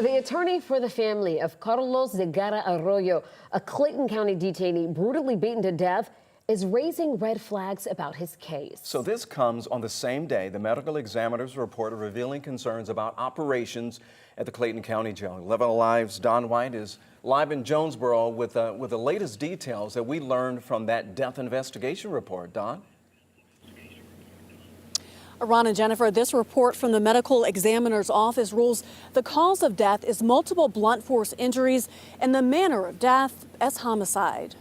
The attorney for the family of Carlos Zegarra-Arroyo, a Clayton County detainee brutally beaten to death, is raising red flags about his case. So this comes on the same day the medical examiner's report revealing concerns about operations at the Clayton County Jail. 11 Alive's Don White is live in Jonesboro with the latest details that we learned from that death investigation report. Don? Ron and Jennifer, this report from the medical examiner's office rules the cause of death is multiple blunt force injuries and the manner of death as homicide.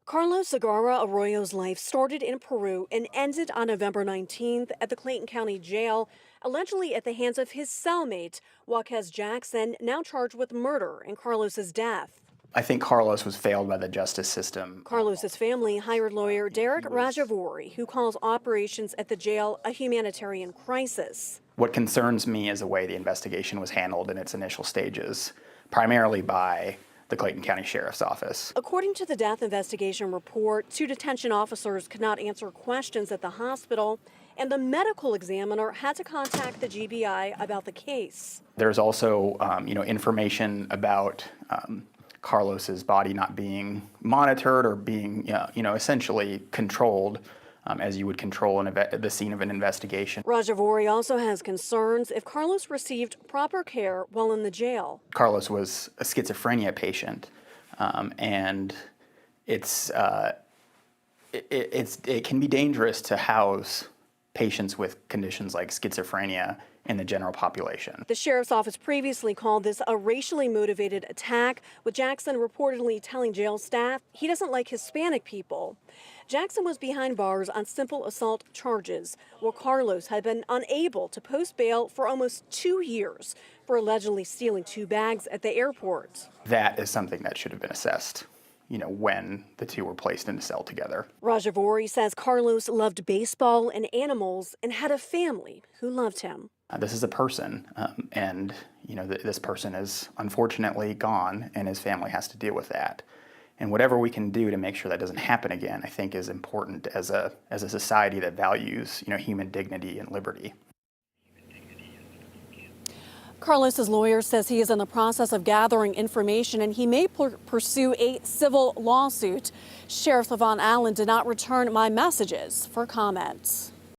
Carlos Zegarra-Arroyo's life started in Peru and ended on November 19th at the Clayton County Jail, allegedly at the hands of his cellmate, Joaquez Jackson, now charged with murder in Carlos's death. I think Carlos was failed by the justice system. Carlos's family hired lawyer Derek Rajavori, who calls operations at the jail a humanitarian crisis. What concerns me is the way the investigation was handled in its initial stages, primarily by the Clayton County Sheriff's Office. According to the death investigation report, 2 detention officers could not answer questions at the hospital, and the medical examiner had to contact the GBI about the case. There's also, information about Carlos's body not being monitored or being, essentially controlled as you would control the scene of an investigation. Rajavori also has concerns if Carlos received proper care while in the jail. Carlos was a schizophrenia patient, and it can be dangerous to house patients with conditions like schizophrenia in the general population. The sheriff's office previously called this a racially motivated attack, with Jackson reportedly telling jail staff he doesn't like Hispanic people. Jackson was behind bars on simple assault charges, while Carlos had been unable to post bail for almost 2 years for allegedly stealing 2 bags at the airport. That is something that should have been assessed, when the two were placed in a cell together. Rajavori says Carlos loved baseball and animals and had a family who loved him. This is a person, and this person is unfortunately gone, and his family has to deal with that. And whatever we can do to make sure that doesn't happen again, I think is important as a society that values, human dignity and liberty. Carlos's lawyer says he is in the process of gathering information and he may pursue a civil lawsuit. Sheriff Levon Allen did not return my messages for comments.